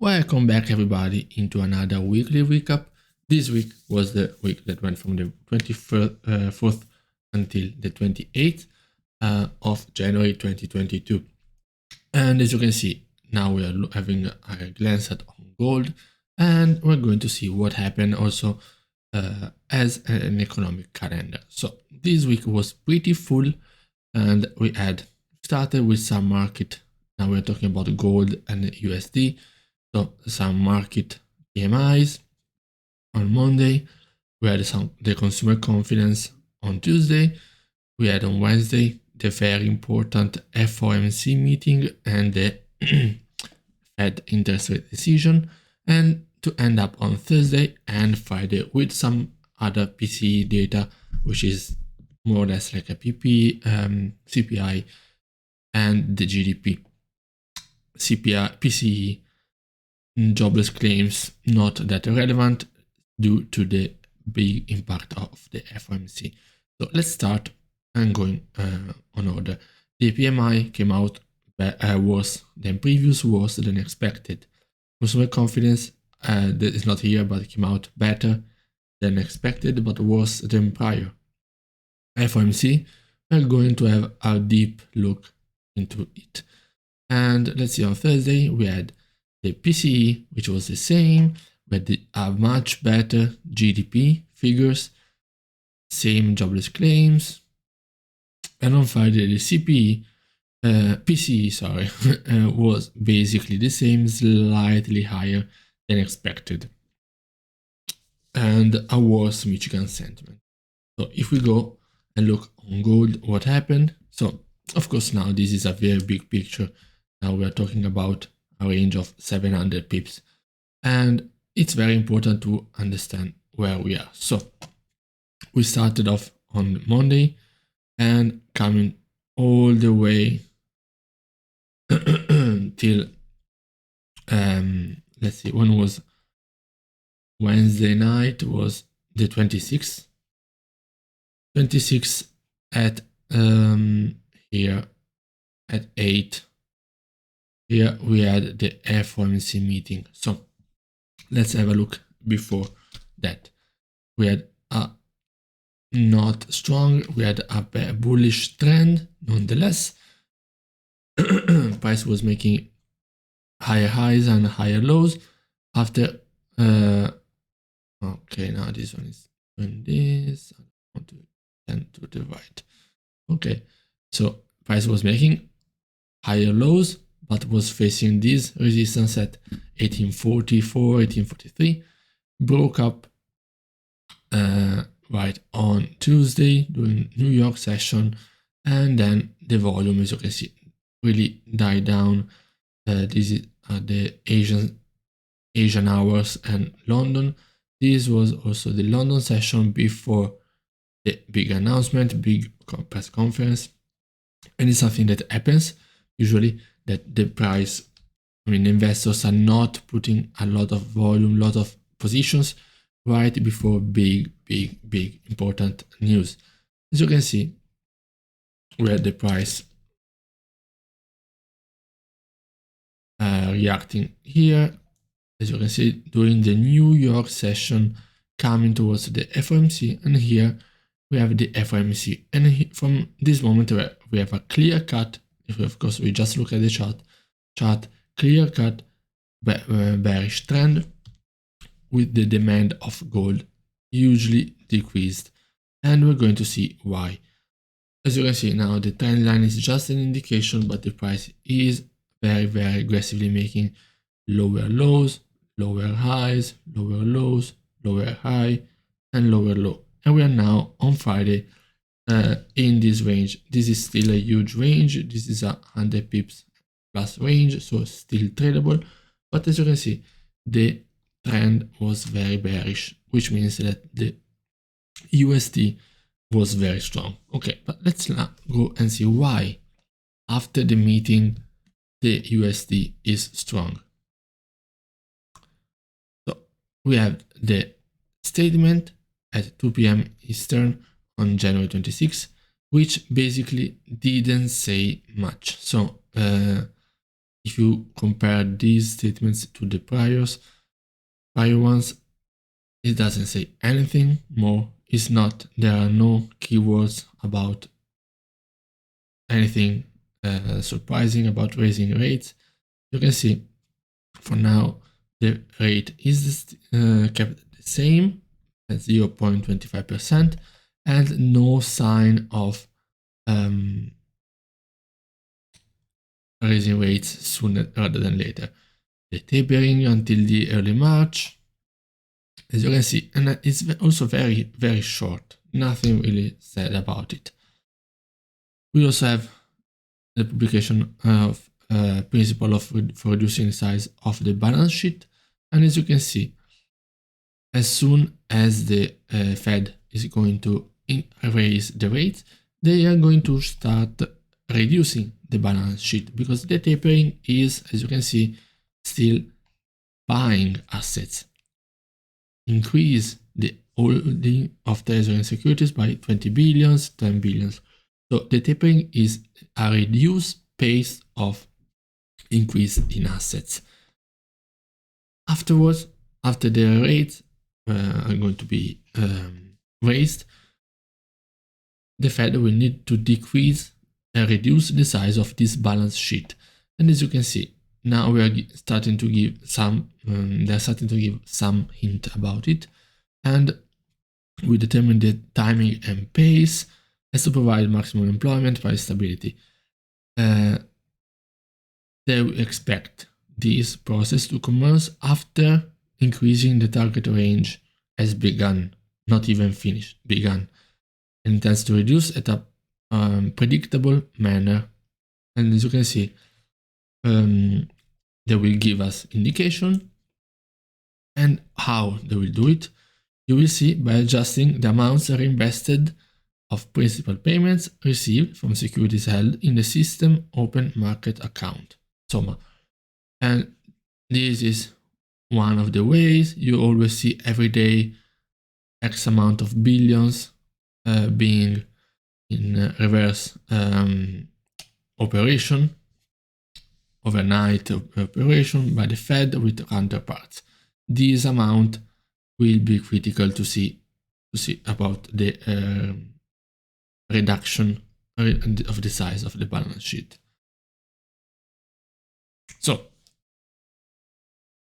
Welcome back everybody into another weekly recap. This week was the week that went from the 24th until the 28th of January 2022. And as you can see, now we are having a glance at gold, and we're going to see what happened also as an economic calendar. So this week was pretty full, and we had started with some market. Now we're talking about gold and USD. So some market PMIs on Monday. We had the consumer confidence on Tuesday. We had on Wednesday the very important FOMC meeting and the Fed interest rate decision, and to end up on Thursday and Friday with some other PCE data, which is more or less like a CPI, and the GDP. PCE, jobless claims not that relevant due to the big impact of the FOMC. So let's start and going on order. The PMI came out worse than previous, worse than expected. Consumer confidence that is not here, but it came out better than expected, but worse than prior. FOMC, we're going to have a deep look into it. And let's see, on Thursday we had the PCE, which was the same, but a much better GDP figures, same jobless claims. And on Friday, the PCE, was basically the same, slightly higher than expected, and a worse Michigan sentiment. So if we go and look on gold, what happened? So of course now this is a very big picture. Now we are talking about a range of 700 pips, and it's very important to understand where we are. So we started off on Monday and coming all the way till let's see, when was Wednesday night? Was the 26th at here at 8. Here we had the FOMC meeting. So let's have a look before that. We had a not strong, we had a bullish trend nonetheless. Price was making higher highs and higher lows after okay, now this one is doing this. I want to tend to the right. Okay, so price was making higher lows, but was facing this resistance at 1844, 1843, broke up right on Tuesday during New York session, and then the volume, as you can see, really died down. This is the Asian hours and London. This was also the London session before the big announcement, big press conference, and it's something that happens usually, that the price, investors are not putting a lot of volume, lot of positions right before big important news. As you can see, where the price reacting here, as you can see, during the New York session, coming towards the FOMC, and here we have the FOMC, and from this moment where we have a clear cut. If of course we just look at the chart, clear cut bearish trend with the demand of gold hugely decreased, and we're going to see why. As you can see now, the trend line is just an indication, but the price is very aggressively making lower lows, lower highs, lower lows, lower high, and lower low. And we are now on Friday in this range. This is still a huge range. This is a 100 pips plus range, so still tradable. But as you can see, the trend was very bearish, which means that the USD was very strong. Okay, but let's now go and see why after the meeting the USD is strong. So we have the statement at 2 p.m. Eastern on January 26, which basically didn't say much. So if you compare these statements to the prior ones, it doesn't say anything more. There are no keywords about anything surprising about raising rates. You can see for now the rate is kept the same at 0.25% and no sign of raising rates sooner rather than later. The tapering until the early March, as you can see, and it's also very, very short. Nothing really said about it. We also have the publication of principle for reducing the size of the balance sheet, and as you can see, as soon as the Fed is going to raise the rates, they are going to start reducing the balance sheet because the tapering is, as you can see, still buying assets. Increase the holding of treasury and securities by 20 billions, 10 billions. So the tapering is a reduced pace of increase in assets. Afterwards, after the rates are going to be raised, the Fed will need to decrease and reduce the size of this balance sheet. And as you can see, now we are starting to give some, they're starting to give some hint about it. And we determine the timing and pace as to provide maximum employment price stability. They will expect this process to commence after increasing the target range has begun, not even finished, begun, and intends to reduce at a predictable manner. And as you can see, they will give us indication, and how they will do it, you will see by adjusting the amounts reinvested of principal payments received from securities held in the system open market account, SOMA. And this is one of the ways. You always see every day X amount of billions being in reverse operation, overnight operation by the Fed with counterparts. This amount will be critical to see about the reduction of the size of the balance sheet. So,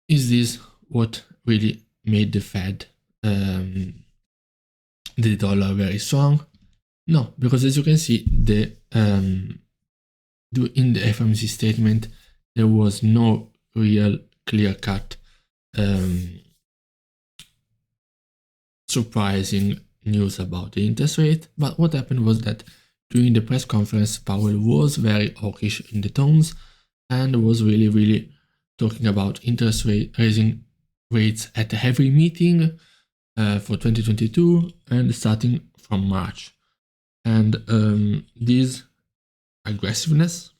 is this what really made the Fed the dollar very strong? No, because as you can see, in the FOMC statement, there was no real clear-cut surprising news about the interest rate. But what happened was that during the press conference, Powell was very hawkish in the tones and was really talking about interest rate raising rates at every meeting for 2022 and starting from March. And this aggressiveness,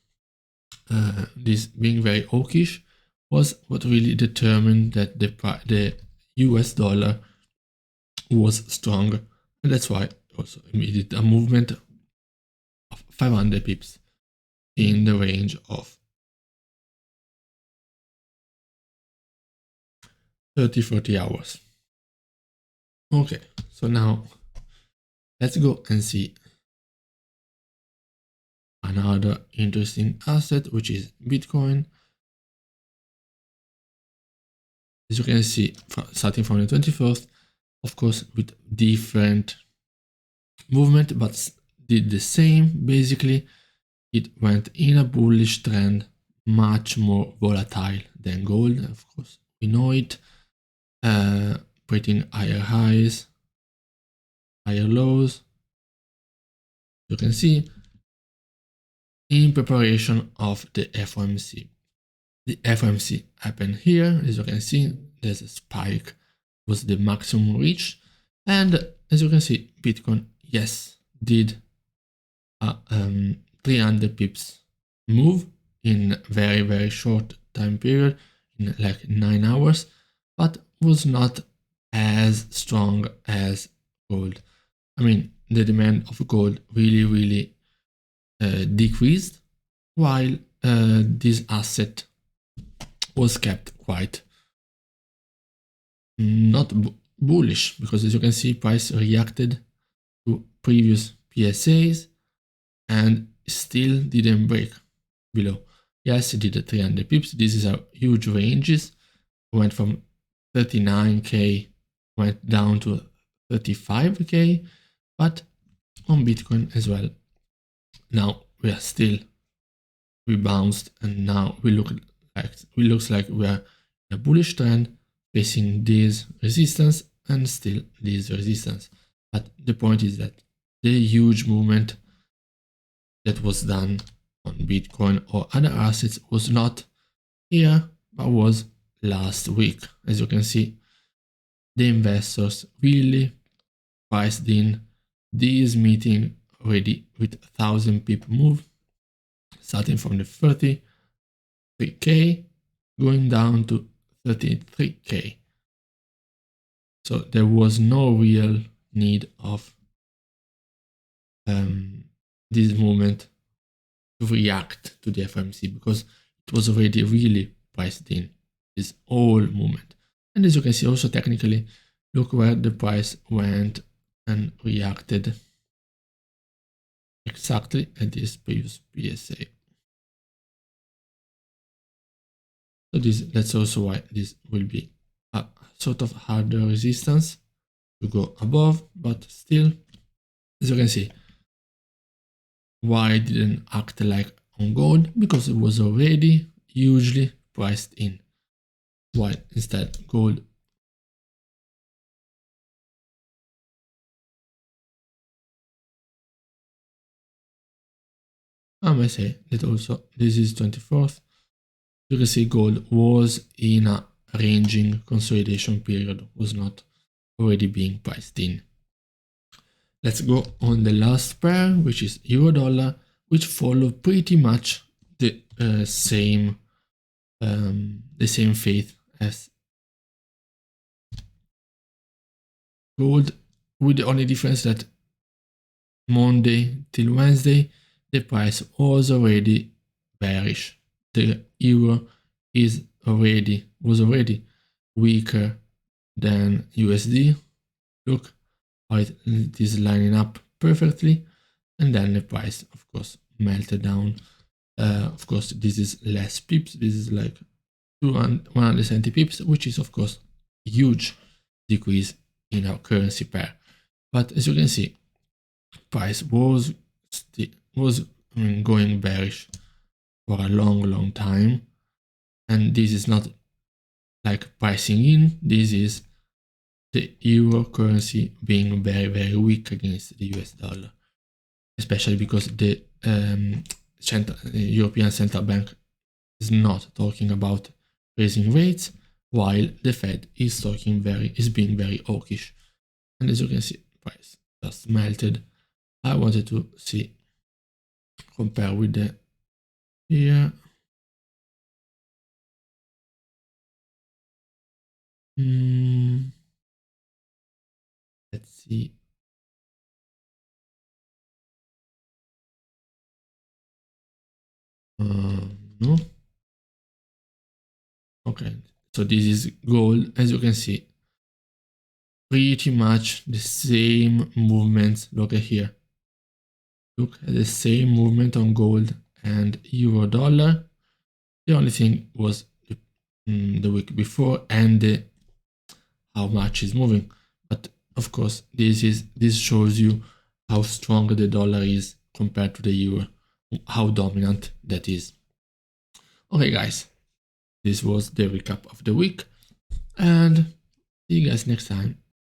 this being very hawkish, was what really determined that the US dollar was strong, and that's why also immediate a movement of 500 pips in the range of 30-40 hours. Okay, so now let's go and see another interesting asset, which is Bitcoin. As you can see, starting from the 21st, of course, with different movement, but did the same. Basically, it went in a bullish trend, much more volatile than gold. Of course, we know it. Creating higher highs, higher lows. You can see in preparation of the FOMC. The FOMC happened here. As you can see, there's a spike, was the maximum reach, and as you can see, Bitcoin, yes, did a 300 pips move in very short time period, in like 9 hours, but was not as strong as gold. I mean, the demand of gold really decreased, while this asset was kept quite not bullish, because as you can see, price reacted to previous PSAs and still didn't break below. Yes, it did a 300 pips. This is a huge ranges. Went from 39k, went down to 35k, but on Bitcoin as well. Now we are still, we bounced, and now looks like we are in a bullish trend, facing this resistance and still this resistance. But the point is that the huge movement that was done on Bitcoin or other assets was not here, but was last week. As you can see, the investors really priced in this meeting already with 1,000 pip move, starting from the 33k going down to 33k. So there was no real need of this movement to react to the FOMC, because it was already really priced in, this whole movement. And as you can see also technically, look where the price went and reacted exactly at this previous PSA. So that's also why this will be a sort of harder resistance to go above, but still, as you can see, why it didn't act like on gold? Because it was already hugely priced in. While instead gold I may say that also this is 24th. You can see gold was in a ranging consolidation period, was not already being priced in. Let's go on the last pair, which is euro-dollar, which followed pretty much the same faith as gold, with the only difference that Monday till Wednesday the price was already bearish. The euro was already weaker than USD. Look how it is lining up perfectly, and then the price of course melted down. Of course this is less pips, this is like 170 pips, which is of course a huge decrease in our currency pair. But as you can see, price was going bearish for a long time, and this is not like pricing in, this is the euro currency being very weak against the US dollar, especially because the European Central Bank is not talking about raising rates, while the Fed is being very hawkish. And as you can see, price just melted. I wanted to compare with the here. Let's see. No. Okay, so this is gold. As you can see, pretty much the same movements. Look at here. Look at the same movement on gold and euro dollar. The only thing was the week before and how much is moving. But of course, this shows you how strong the dollar is compared to the euro, how dominant that is. Okay, guys, this was the recap of the week, and see you guys next time.